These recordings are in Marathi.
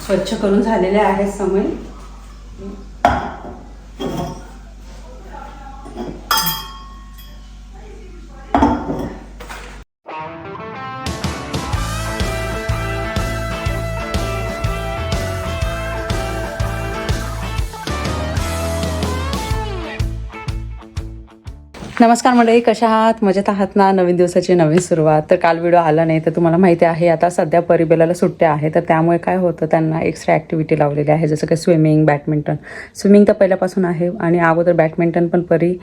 स्वच्छ करून झालेले आहेत समय. नमस्कार मंडळी, कशा आहात? मजेत आहात ना? नवीन दिवसाची नवीन सुरुवात. तर काल व्हिडिओ आला नाही तर तुम्हाला माहिती आहे आता सध्या परिबेलाला सुट्ट्या आहे, तर त्यामुळे काय होतं त्यांना एक्स्ट्रा ॲक्टिव्हिटी लावलेली आहे, जसं की स्विमिंग, बॅडमिंटन. स्विमिंग तर पहिल्यापासून आहे आणि अगोदर बॅडमिंटन पण परी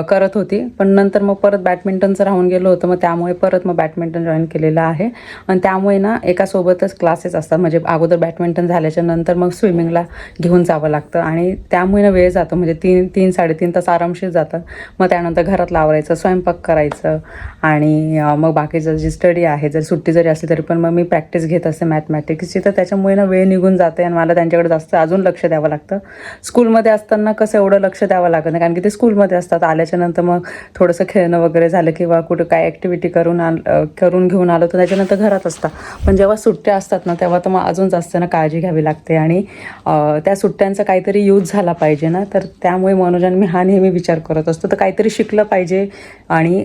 करत होती, पण नंतर मग परत बॅडमिंटनचं राहून गेलं होतं, मग त्यामुळे परत मग बॅडमिंटन जॉईन केलेलं आहे. आणि त्यामुळे ना एकासोबतच क्लासेस असतात, म्हणजे अगोदर बॅडमिंटन झाल्याच्या नंतर मग स्विमिंगला घेऊन जावं लागतं आणि त्यामुळे ना वेळ जातो, म्हणजे 3-3.5 तास आरामशीर जातात. मग त्यानंतर घरात लावायचं, स्वयंपाक करायचं आणि मग बाकीचं जी स्टडी आहे, जर सुट्टी जरी असली तरी पण मग मी प्रॅक्टिस घेत असते मॅथमॅटिक्सची, तर त्याच्यामुळे ना वेळ निघून जाते आणि मला त्यांच्याकडे जास्त अजून लक्ष द्यावं लागतं. स्कूलमध्ये असताना कसं एवढं लक्ष द्यावं लागत नाही, कारण की ते स्कूलमध्ये असतात. आल्याच्यानंतर मग थोडंसं खेळणं वगैरे झालं किंवा कुठं काय ॲक्टिव्हिटी करून घेऊन आलो तर त्याच्यानंतर घरात असतात. पण जेव्हा सुट्ट्या असतात ना तेव्हा तर मग अजून जास्त ना काळजी घ्यावी लागते आणि त्या सुट्ट्यांचा काहीतरी यूज झाला पाहिजे ना, तर त्यामुळे मनोजन मी हा नेहमी विचार करत असतो, तर काहीतरी शिकलं पाहिजे. आणि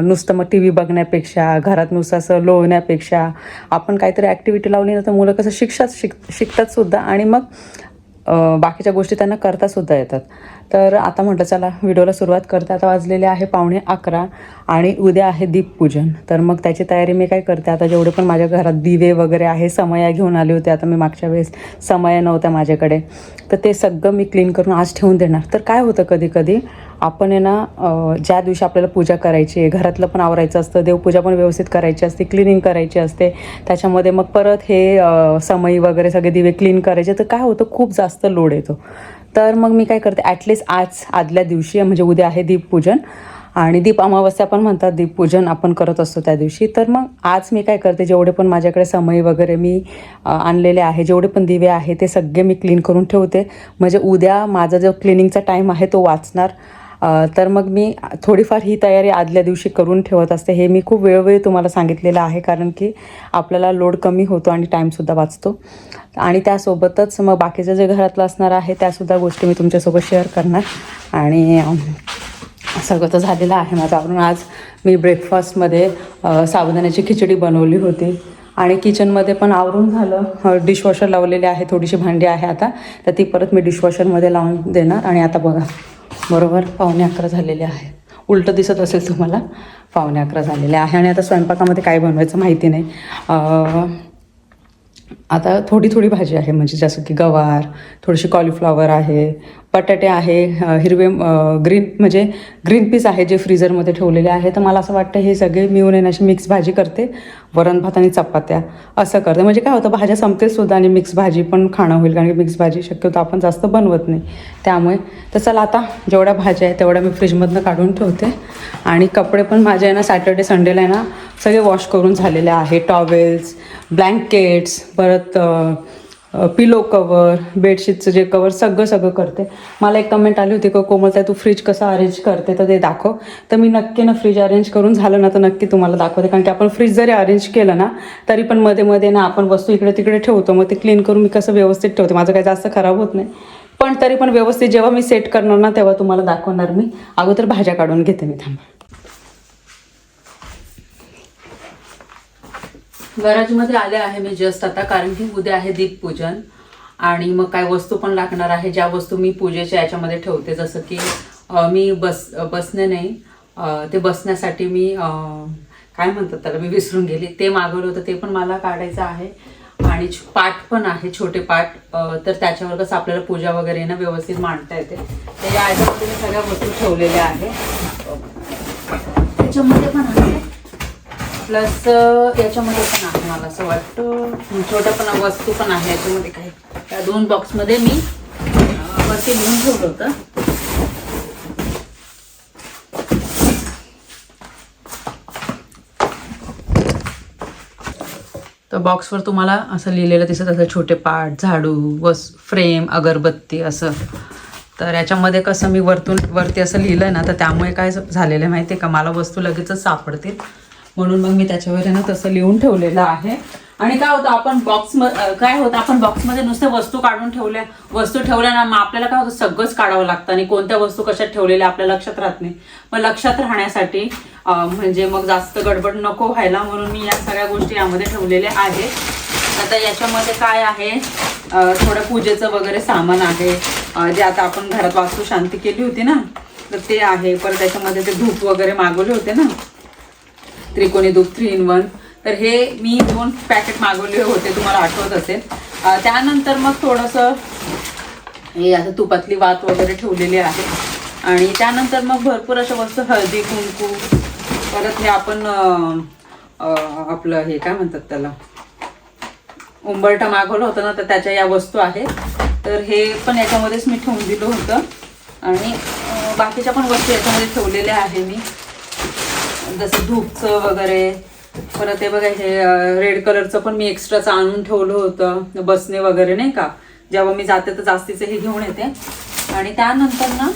नुसतं मग TV बघण्यापेक्षा, घरात नुसतं असं लोळण्यापेक्षा आपण काहीतरी ॲक्टिव्हिटी लावली ना तर मुलं कसं शिकतात सुद्धा आणि मग बाकीच्या गोष्टी त्यांना करतासुद्धा येतात. तर आता म्हटलं चला व्हिडिओला सुरुवात करते. आता वाजलेले आहे 11:15 आणि उद्या आहे दीपपूजन. तर मग त्याची तयारी मी काय करते, आता जेवढे पण माझ्या घरात दिवे वगैरे आहे, समया घेऊन आले होते. आता मी मागच्या वेळेस समया नव्हत्या माझ्याकडे, तर ते सगळं मी क्लीन करून आज ठेवून देणार. तर काय होतं कधी कधी आपण आहे ना ज्या दिवशी आपल्याला पूजा करायची आहे, घरातलं पण आवरायचं असतं, देवपूजा पण व्यवस्थित करायची असते, क्लिनिंग करायची असते, त्याच्यामध्ये मग परत हे समई वगैरे सगळे दिवे क्लीन करायचे, तर काय होतं खूप जास्त लोड येतो. तर मग मी काय करते, ॲटलिस्ट आज आदल्या दिवशी म्हणजे उद्या आहे दीपपूजन आणि दीप अमावस्या पण म्हणतात, दीपपूजन आपण करत असतो त्या दिवशी. तर मग आज मी काय करते, जेवढे पण माझ्याकडे समई वगैरे मी आणलेले आहे, जेवढे पण दिवे आहे ते सगळे मी क्लीन करून ठेवते, म्हणजे उद्या माझा जो क्लिनिंगचा टाईम आहे तो वाचणार. तर मग मी थोडीफार ही तयारी आदल्या दिवशी करून ठेवत असते. हे मी खूप वेळोवेळी तुम्हाला सांगितलेलं आहे, कारण की आपल्याला लोड कमी होतो आणि टाईमसुद्धा वाचतो. आणि त्यासोबतच मग बाकीचं जे घरातलं असणार आहे त्यासुद्धा गोष्टी मी तुमच्यासोबत शेअर करणार. आणि सगळं तर झालेलं आहे माझं आवरून. आज मी ब्रेकफास्टमध्ये साबुदाण्याची खिचडी बनवली होती आणि किचनमध्ये पण आवरून झालं. डिशवॉशर लावलेले आहे, थोडीशी भांडी आहे आता, तर ती परत मी डिशवॉशरमध्ये लावून देणार. आणि आता बघा बरोबर 11:15 झालेले आहे, उलटं दिसत असेल तुम्हाला, 11:15 झालेले आहे. आणि आता स्वयंपाकामध्ये काय बनवायचं माहिती नाही. आता थोडी भाजी आहे, म्हणजे जसं की गवार, थोडीशी कॉलीफ्लॉवर आहे, बटाटे आहे, हिरवे म्हणजे ग्रीन पीस आहे जे फ्रीझरमध्ये ठेवलेले आहे. तर मला असं वाटतं हे सगळे मिळून अशी मिक्स भाजी करते, वरण भात आणि चपात्या असं करते. म्हणजे काय होतं भाज्या संपतेसुद्धा आणि मिक्स भाजी पण खाणं होईल, कारण की मिक्स भाजी शक्यतो आपण जास्त बनवत नाही त्यामुळे. तर चला आता जेवढ्या भाज्या आहेत तेवढ्या मी फ्रीजमधनं काढून ठेवते. आणि कपडे पण माझे आहे ना सॅटर्डे संडेला आहे ना सगळे वॉश करून झालेले आहे. टॉवेल्स, ब्लँकेट्स, परत पिलो कवर, बेडशीटचं जे कवर सगळं करते. मला एक कमेंट आली होती का कोमलताई तू फ्रीज कसं अरेंज करते, तर ते दाखव. तर मी नक्की ना फ्रीज अरेंज करून झालं ना तर नक्की तुम्हाला दाखवते, कारण की आपण फ्रीज जरी अरेंज केलं ना तरी पण मध्ये ना आपण वस्तू इकडे तिकडे ठेवतो, मग ते क्लीन करून मी कसं व्यवस्थित ठेवते. माझं काही जास्त खराब होत नाही, पण तरी पण व्यवस्थित जेव्हा मी सेट करणार ना तेव्हा तुम्हाला दाखवणार. मी अगोदर भाज्या काढून घेते मी, थांबा. गॅरेजमध्ये आले आहे मी जस्ट आता, कारण की उद्या आहे दीपपूजन आणि मग काय वस्तू पण लागणार आहे, ज्या वस्तू मी पूजेच्या याच्यामध्ये ठेवते. जसं की मी बसणे नाही, ते बसण्यासाठी मी काय म्हणतात त्याला मी विसरून गेली, ते मागवलं होतं ते पण मला काढायचं आहे. आणि पाट पण आहे, छोटे पाट, तर त्याच्यावर कसं आपल्याला पूजा वगैरे ना व्यवस्थित मांडता येते. त्याच्या आयटममध्ये मी सगळ्या वस्तू ठेवलेल्या आहे. त्याच्यामध्ये पण आहे, प्लस याच्यामध्ये पण आहे, मला असं वाटतं छोट्या पण वस्तू पण आहे याच्यामध्ये. काही त्या 2 बॉक्समध्ये मी वरती लिहून ठेवलं होतं. तर बॉक्सवर तुम्हाला असं लिहिलेलं दिसत असं छोटे पाट, झाडू, फ्रेम, अगरबत्ती असं. तर याच्यामध्ये कसं मी वरती असं लिहिलं आहे ना, तर त्यामुळे काय झालेलं आहे माहिती आहे का, मला वस्तू लगेचच सापडतील, म्हणून मग मी त्याच्यावर ना तसं लिहून ठेवलेलं आहे. आणि काय होतं आपण बॉक्समध्ये नुसत्या वस्तू काढून ठेवल्या ना, मग आपल्याला काय होतं सगळंच काढावं लागतं आणि कोणत्या वस्तू कशात ठेवलेल्या आपल्या लक्षात राहत नाही. मग लक्षात राहण्यासाठी म्हणजे मग जास्त गडबड नको व्हायला म्हणून मी या सगळ्या गोष्टी यामध्ये ठेवलेल्या आहेत. आता याच्यामध्ये काय आहे, थोडं पूजेचं वगैरे सामान आहे, जे आता आपण घरात वास्तू शांती केली होती ना, तर ते आहे. परत त्याच्यामध्ये ते धूप वगैरे मागवले होते ना, त्रिकोणी धूप 3 in 1, तर हे मी 2 पॅकेट मागवले होते, तुम्हाला आठवत असेल. त्यानंतर मग थोडंसं हे आता तुपातली वात वगैरे ठेवलेली आहे. आणि त्यानंतर मग भरपूर अशा वस्तू, हळदी कुंकू, परत हे आपण आपलं हे काय म्हणतात त्याला, उंबरठा मागवलं होतं ना, तर त्याच्या या वस्तू आहेत. तर हे पण याच्यामध्येच मी ठेवून दिलं होतं. आणि बाकीच्या पण वस्तू याच्यामध्ये ठेवलेल्या आहे मी, जसं धूपचं वगैरे. परत हे बघा, हे रेड कलरचं पण मी एक्स्ट्राचं आणून ठेवलं होतं, बसणे वगैरे नाही का, जेव्हा मी जाते तर जास्तीचं हे घेऊन येते. आणि त्यानंतर ना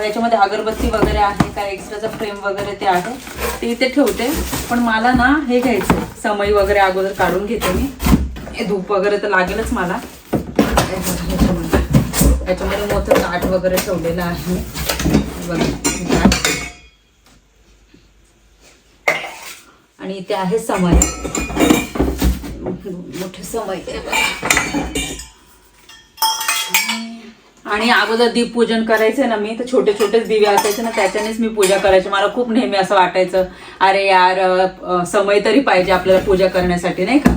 याच्यामध्ये अगरबत्ती वगैरे आहे, काय एक्स्ट्राचं फ्रेम वगैरे ते आहे, ते इथे ठेवते. पण मला ना हे घ्यायचं, समई वगैरे अगोदर काढून घेते मी. हे धूप वगैरे तर लागेलच मला. याच्यामध्ये मोठं ताट वगैरे ठेवलेलं आहे बघा, आणि इथे आहे समय, मोठे समय. आणि अगोदर दीप पूजन करायचं ना मी, तर छोटे छोटेच दिवे असायचे ना, त्याच्यानेच मी पूजा करायची. मला खूप नेहमी असं वाटायचं, अरे यार समय तरी पाहिजे आपल्याला पूजा करण्यासाठी नाही का.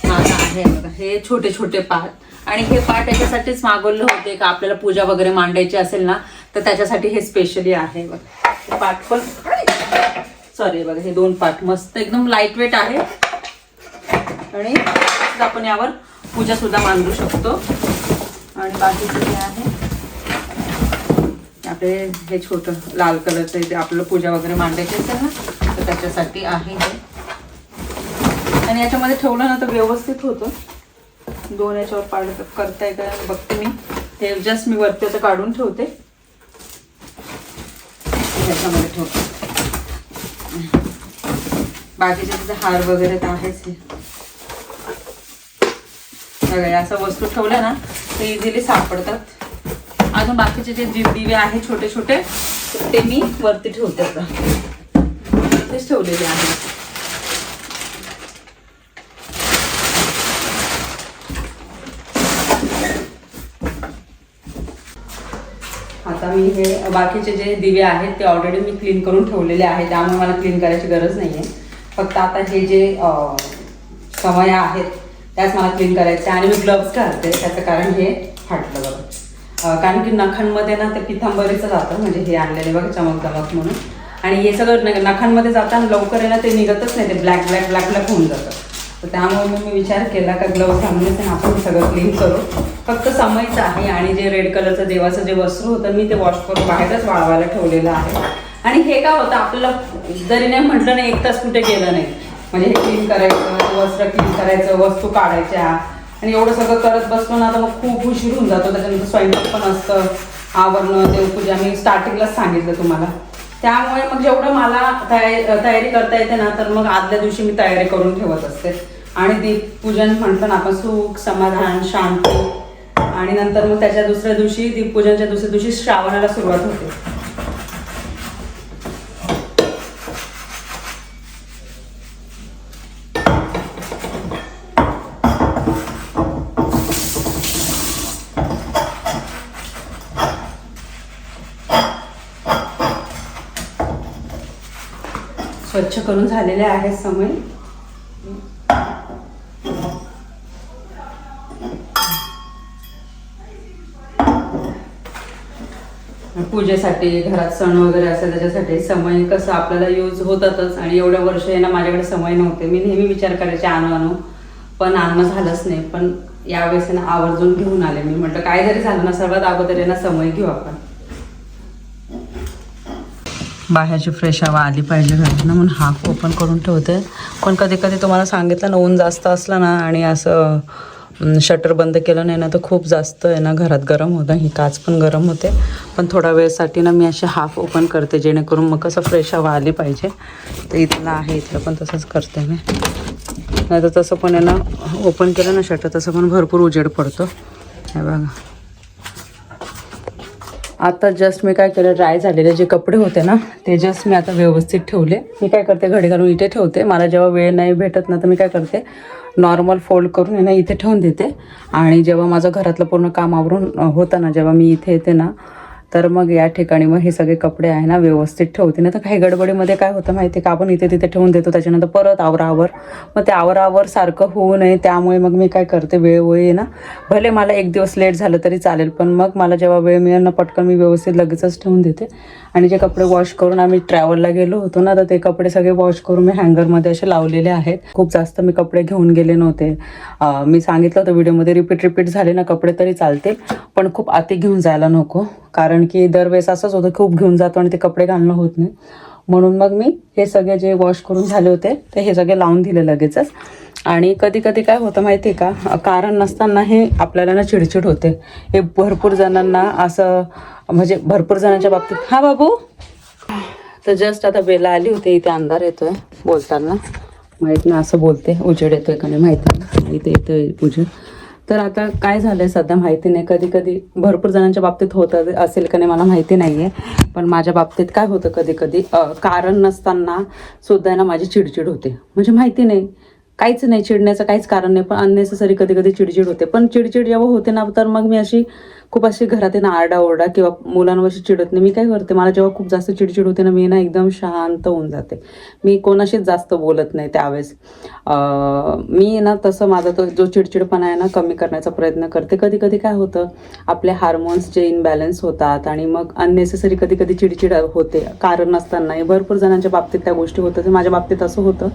माझं आहे बघा हे छोटे छोटे पाट. आणि हे पाट याच्यासाठीच मागवले होते का आपल्याला पूजा वगैरे मांडायची असेल ना, तर त्याच्यासाठी हे स्पेशली आहे बघा. हे पाट पण सॉरी बघा, हे 2 पाट मस्त एकदम लाईट वेट आहे. आणि आपण यावर पूजा सुद्धा मांडू शकतो. आणि बाकीचे जे आहे आपले हे छोटं लाल कलरचं, इथे आपल्याला पूजा वगैरे मांडायची असेल ना, तर त्याच्यासाठी आहे हे. आणि याच्यामध्ये ठेवलं ना तर व्यवस्थित होतं. 2 याच्यावर पाड करताय का बघते मी. हे जस्ट मी वरती असं काढून ठेवते, याच्यामध्ये ठेवते. बाकीचे तिथे हार वगैरे तर आहेच. हे असं वस्तू ठेवल्या ना ते इझिली सापडतात. अजून बाकीचे जे दिवे आहे छोटे छोटे, ते मी वरती ठेवते. आता तेच ठेवलेले आहे. आता मी हे बाकीचे जे दिवे आहेत ते ऑलरेडी मी क्लीन करून ठेवलेले आहे, त्यामुळे मला क्लीन करायची गरज नाही आहे. फक्त आता हे जे समय आहेत त्याच मला क्लीन करायचे. आणि मी ग्लव्स घालते, त्याचं कारण हे फाटलं बघा. कारण की नखांमध्ये ना ते पितांबरीचं जातं, म्हणजे हे आणलेले बघा चमक दमक म्हणून. आणि हे सगळं नखांमध्ये जाताना लवकर आहे ना ते निघतच नाही, ते ब्लॅक ब्लॅक ब्लॅक ब्लॅक होऊन जातं. तर त्यामुळे मी विचार केला का ग्लव्स घालूनच आपण सगळं क्लीन करू. फक्त समयचं आहे. आणि जे रेड कलरचं देवाचं जे वस्त्र होतं मी ते वॉश करून बाहेरच वाळवायला ठेवलेलं आहे. आणि हे काय होतं आपल्याला जरी नाही म्हटलं नाही 1 तास कुठे गेलं नाही, म्हणजे हे क्लीन करायचं, वस्त्र क्लीन करायचं, वस्तू काढायच्या, आणि एवढं सगळं करत बसलो ना तर मग खूप उशीर होऊन जातो. त्याच्यानंतर स्वयंपाक पण असतं, आवरणं, देवपूजा मी स्टार्टिंगलाच सांगितलं तुम्हाला. त्यामुळे मग जेवढं मला तयारी करता येते ना, तर मग आदल्या दिवशी मी तयारी करून ठेवत असते. आणि दीपपूजन म्हटलं ना आपण सुख, समाधान, शांती. आणि नंतर मग त्याच्या दुसऱ्या दिवशी, दीपपूजनच्या दुसऱ्या दिवशी श्रावणाला सुरुवात होते. स्वच्छ करून झालेले आहेत समय. पूजेसाठी, घरात सण वगैरे असेल त्याच्यासाठी समय कसं आपल्याला यूज होतातच. आणि एवढ्या वर्ष आहे ना माझ्याकडे समय नव्हते. मी नेहमी विचार करायचे आणू, पण आणणं झालंच नाही. पण यावेळेस ना आवर्जून घेऊन आले. मी म्हटलं काय जरी झालं ना, सर्वात अगोदर ना समय घेऊ आपण. बाहेरची फ्रेश हवा आली पाहिजे घरात ना, म्हणून हाफ ओपन करून ठेवते. पण कधी कधी तुम्हाला सांगितलं ना, ऊन जास्त असलं ना आणि असं शटर बंद केलं नाही ना तर खूप जास्त आहे ना घरात गरम होतं, ही काच पण गरम होते. पण थोडा वेळसाठी ना मी असे हाफ ओपन करते जेणेकरून मग कसं फ्रेश हवा आली पाहिजे. तर इथलं आहे, इथलं पण तसंच करते मी. नाही तर तसं पण आहे ना ओपन केलं ना शटर तसं पण भरपूर उजेड पडतो. हे बघा आता जस्ट मी काय केलं, ड्राय झालेले जे कपडे होते ना ते जस्ट मी आता व्यवस्थित ठेवले. मी काय करते घडी घालून इथे ठेवते. मला जेव्हा वेळ नाही भेटत ना तर मी काय करते नॉर्मल फोल्ड करून आहे ना इथे ठेवून देते. आणि जेव्हा माझं घरातलं पूर्ण काम आवरून होतं ना जेव्हा मी इथे येते ना तर मग या ठिकाणी मग हे सगळे कपडे आहे ना व्यवस्थित ठेवते. ना तर काही गडबडीमध्ये काय होतं माहिती आहे का, आपण इथे तिथे ठेवून देतो त्याच्यानंतर परत आवरावर, मग ते आवरावर सारखं होऊ नये त्यामुळे मग मी काय करते वेळोवेळी ना, भले मला एक दिवस लेट झालं तरी चालेल पण मग मला जेव्हा वेळ मिळेल ना पटकन मी व्यवस्थित लगेचच ठेवून देते. आणि जे कपडे वॉश करून आम्ही ट्रॅव्हलला गेलो होतो ना तर ते कपडे सगळे वॉश करून मी हँगरमध्ये असे लावलेले आहेत. खूप जास्त मी कपडे घेऊन गेले नव्हते. मी सांगितलं होतं व्हिडिओमध्ये रिपीट झाले ना कपडे तरी चालते पण खूप अति घेऊन जायला नको, कारण की दरवेळेस असंच होतं खूप घेऊन जातो आणि ते कपडे घालणं होत नाही. म्हणून मग मी हे सगळे जे वॉश करून झाले होते ते हे सगळे लावून दिले लगेचच. आणि कधी कधी काय होतं माहिती आहे का, कारण नसताना हे आपल्याला ना चिडचिड होते. हे भरपूर जणांना असं म्हणजे भरपूर जणांच्या बाबतीत. हा बाबू, तर जस्ट आता बेला आली होती, इथे अंधार येतोय बोलताना, माहीत नाही असं बोलते उजेड येतोय का नाही माहिती नाही, इथे येतोय उजेड. तर आता काय झालंय सध्या माहिती नाही, कधी कधी भरपूर जणांच्या बाबतीत होत असेल का नाही मला माहिती नाही आहे. पण माझ्या बाबतीत काय होतं कधी कधी कारण नसताना सुद्धा ना माझी चिडचिड होते. म्हणजे माहिती नाही, काहीच नाही, चिडण्याचं काहीच कारण नाही पण अननेसेसरी कधी कधी चिडचिड होते. पण चिडचिड जेव्हा होते ना तर मग मी अशी खूप अशी घरात आहे ना आरडाओरडा किंवा मुलांवर चिडत नाही. मी काय करते, मला जेव्हा खूप जास्त चिडचिड होते ना मी ना एकदम शांत होऊन जाते. मी कोणाशीच जास्त बोलत नाही त्यावेळेस. मी ना तसं माझा तो जो चिडचिडपणा आहे ना कमी करण्याचा प्रयत्न करते. कधी कधी काय होतं आपले हार्मोन्स जे इनबॅलन्स होतात आणि मग अननेसेसरी कधी कधी चिडचिड होते कारण नसताना. भरपूर जणांच्या बाबतीत त्या गोष्टी होतात. माझ्या बाबतीत असं होतं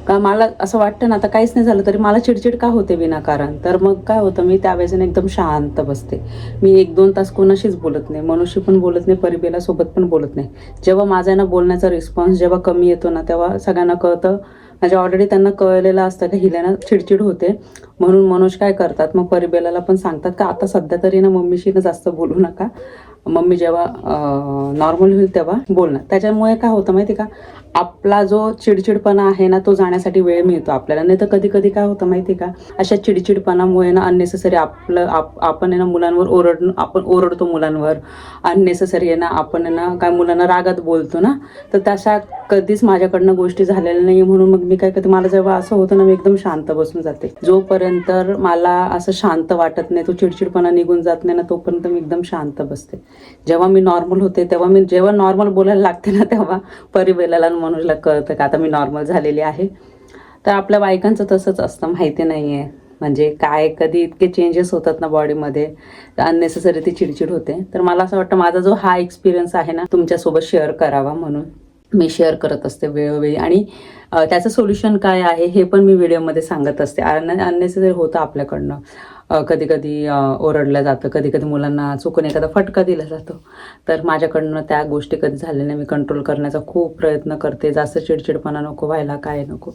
का मला असं वाटतं ना आता काहीच नाही झालं तरी मला चिडचिड का होते विनाकारण. तर मग काय होतं मी त्यावेळेस एकदम शांत बसते. मी 1-2 तास कोणाशीच बोलत नाही, मनुष्य पण बोलत नाही, परिबेला सोबत पण बोलत नाही. जेव्हा माझा ना बोलण्याचा रिस्पॉन्स जेव्हा कमी येतो ना तेव्हा सगळ्यांना कळतं, म्हणजे ऑलरेडी त्यांना कळलेलं असतं का हिला ना चिडचिड होते. म्हणून मनोज काय करतात मग परिबेलाला पण सांगतात का आता सध्या तरी ना मम्मीशी ना जास्त बोलू नका, मम्मी जेव्हा नॉर्मल होईल तेव्हा बोलणार. त्याच्यामुळे काय होतं माहिती का, आपला जो चिडचिडपणा आहे ना तो जाण्यासाठी वेळ मिळतो आपल्याला. नाही तर कधी कधी काय होतं माहिती का, अशा चिडचिडपणामुळे ना अननेसेसरी आपण आहे ना मुलांवर आपण ओरडतो मुलांवर. अननेसेसरी आहे ना आपण आहे ना काय मुलांना रागात बोलतो ना, तर तशा कधीच माझ्याकडनं गोष्टी झालेल्या नाही. म्हणून मग मी काय करते, मला जेव्हा असं होतं ना मी एकदम शांत बसून जाते. जोपर्यंत मला असं शांत वाटत नाही, तो चिडचिडपणा निघून जात नाही ना तोपर्यंत मी एकदम शांत बसते. जेव्हा मी नॉर्मल होते तेव्हा मी जेव्हा नॉर्मल बोलायला लागते ना तेव्हा परिबेलाला मनुजला कळतं का आता मी नॉर्मल झालेली आहे. तर आपल्या बायकांचं तसंच असतं, माहिती नाही आहे म्हणजे काय कधी इतके चेंजेस होतात ना बॉडीमध्ये, अननेसेसरी ती चिडचिड होते. तर मला असं वाटतं माझा जो हा एक्सपिरियन्स आहे ना तुमच्यासोबत शेअर करावा म्हणून मी शेअर करत असते वेळोवेळी. आणि त्याचं सोल्युशन काय आहे हे पण मी व्हिडिओमध्ये सांगत असते. अननेसेसरी होतं आपल्याकडनं, कधी कधी ओरडलं जातं, कधी कधी मुलांना चुकून एखादा फटका दिला जातो. तर माझ्याकडनं त्या गोष्टी कधी झाल्या नाही. मी कंट्रोल करण्याचा खूप प्रयत्न करते, जास्त चिडचिडपणा नको व्हायला, काय नको.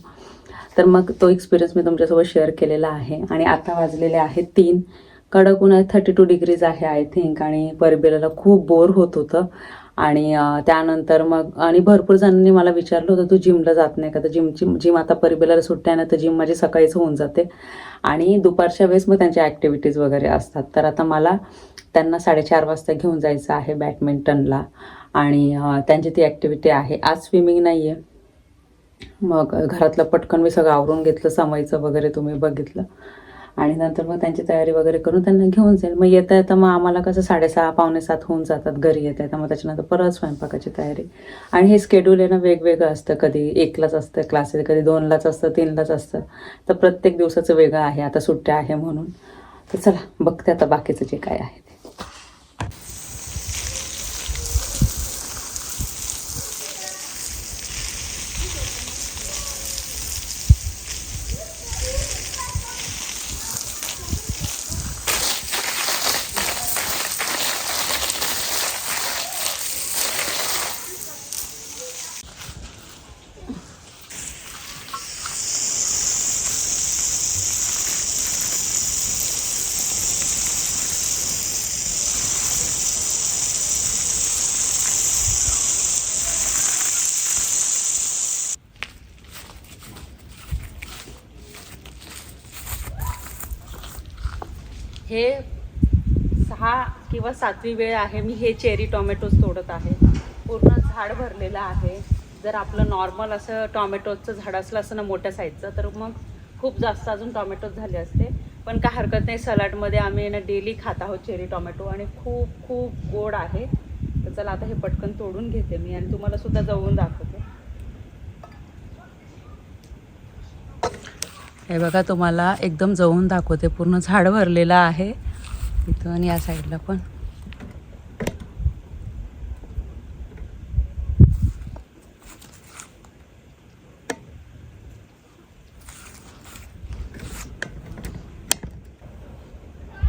तर मग तो एक्सपिरियन्स मी तुमच्यासोबत शेअर केलेला आहे. आणि आता वाजलेले आहेत 3, कडक उन्हाळ्यात 32 डिग्रीज आहे आय थिंक. आणि परिबेलाला खूप बोर होत होतं. आणि त्यानंतर मग आणि भरपूर जणांनी मला विचारलं होतं तू जिमला जात नाही का, तर जिम आता परिबेलाला सुट्ट्या ना तर जिम माझी सकाळीच होऊन जाते. आणि दुपारच्या वेळेस मग त्यांच्या ॲक्टिव्हिटीज वगैरे असतात. तर आता मला त्यांना 4:30 वाजता घेऊन जायचं आहे बॅडमिंटनला. आणि त्यांची ती ॲक्टिव्हिटी आहे. आज स्विमिंग नाही आहे. मग घरातलं पटकन मी सगळं आवरून घेतलं, समायचं वगैरे तुम्ही बघितलं. आणि नंतर मग त्यांची तयारी वगैरे करून त्यांना घेऊन जाईल. मग येता येता मग आम्हाला कसं 6:30 पावणे 7 होऊन जातात घरी येता येतं. मग त्याच्यानंतर परत स्वयंपाकाची तयारी. आणि हे स्केड्यूल आहे ना वेगवेगळं असतं, कधी 1लाच असतं क्लासेस, कधी 2लाच असतं, 3लाच असतं. तर प्रत्येक दिवसाचं वेगळं आहे. आता सुट्ट्या आहे म्हणून. तर चला बघते आता बाकीचं जे काय आहे ते. हे 6 किंवा 7वी वेळ आहे मी हे चेरी टोमॅटोज तोडत आहे. पूर्ण झाड भरलेलं आहे. जर आपलं नॉर्मल असं टोमॅटोचं झाड असलं असं ना मोठ्या साईजचं तर मग खूप जास्त अजून टोमॅटोज झाले असते. पण काय हरकत नाही, सलाडमध्ये आम्ही ना डेली खात आहोत चेरी टोमॅटो आणि खूप खूप गोड आहे. तर चला आता हे पटकन तोडून घेते मी आणि तुम्हाला सुद्धा जवळून दाखवते. हे बघा, तुम्हाला एकदम जवळून दाखवते. पूर्ण झाड भरलेलं आहे इथं आणि या साईडला पण.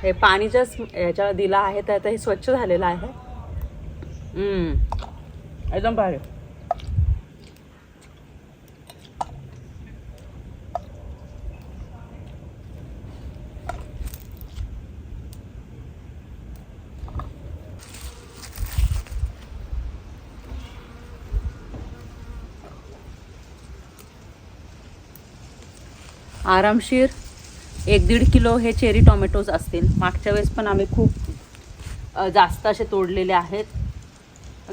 हे पाणीच्याच ह्याच्यावर दिला आहे तर आता हे स्वच्छ झालेलं आहे. एकदम भारी. आरामशीर 1-1.5 किलो हे चेरी टोमॅटोज असतील. मागच्या वेळेस पण आम्ही खूप जास्त असे तोडलेले आहेत.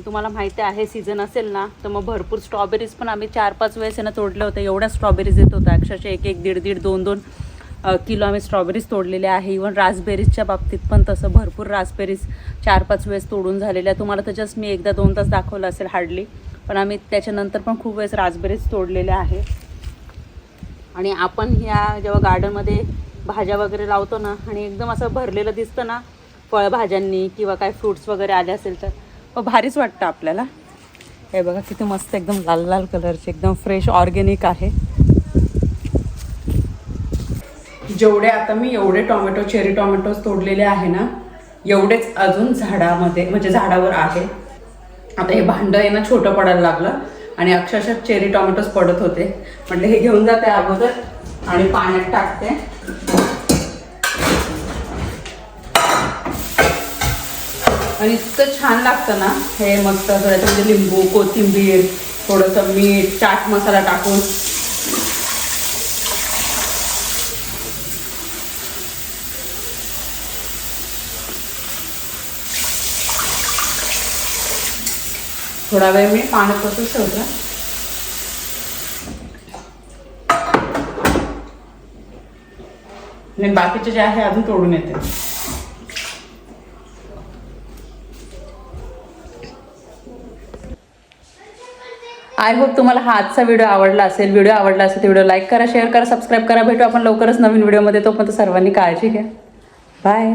तुम्हाला माहिती आहे सीझन असेल ना तर मग भरपूर स्ट्रॉबेरीज पण आम्ही 4-5 वेळेस ना तोडले होते. एवढ्या स्ट्रॉबेरीज येत होत्या अक्षरशः 1-1, 1.5, 2-2 किलो आम्ही स्ट्रॉबेरीज तोडलेले आहे. इवन रास्बेरीजच्या बाबतीत पण तसं भरपूर रास्बेरीज 4-5 वेळेस तोडून झालेल्या. तुम्हाला तर जस्ट मी 1-2 तास दाखवलं असेल हार्डली, पण आम्ही त्याच्यानंतर पण खूप वेळेस रास्बेरीज तोडलेल्या आहे. आणि आपण ह्या जेव्हा गार्डनमध्ये भाज्या वगैरे लावतो ना आणि एकदम असं भरलेलं दिसतं ना फळभाज्यांनी किंवा काय फ्रूट्स वगैरे आले असेल तर मग भारीच वाटतं आपल्याला. हे बघा किती मस्त एकदम लाल लाल कलरचे, एकदम फ्रेश ऑर्गॅनिक आहे. जेवढे आता मी एवढे टोमॅटो चेरी टोमॅटोज तोडलेले आहे ना एवढेच अजून झाडामध्ये म्हणजे झाडावर आहे. आता हे भांडं आहे ना छोटं पडायला लागलं आणि अक्षरशः चेरी टोमॅटोज पडत होते. म्हटलं हे घेऊन जाते अगोदर आणि पाण्यात टाकते. आणि इतकं छान लागतं ना हे, मस्त त्याच्यामध्ये लिंबू, कोथिंबीर, थोडंसं मीठ, चाट मसाला टाकून. थोडा वेळ मी पाण्यात तसंच ठेवते आणि बाकीचे जे आहे अजून तोडून येते. आय होप तुम्हाला हा आजचा व्हिडिओ आवडला असेल. व्हिडिओ आवडला असेल तर व्हिडिओ लाईक करा, शेअर करा, सबस्क्राईब करा. भेटू आपण लवकरच नवीन व्हिडिओमध्ये. तोपर्यंत सर्वांनी काळजी घ्या. बाय.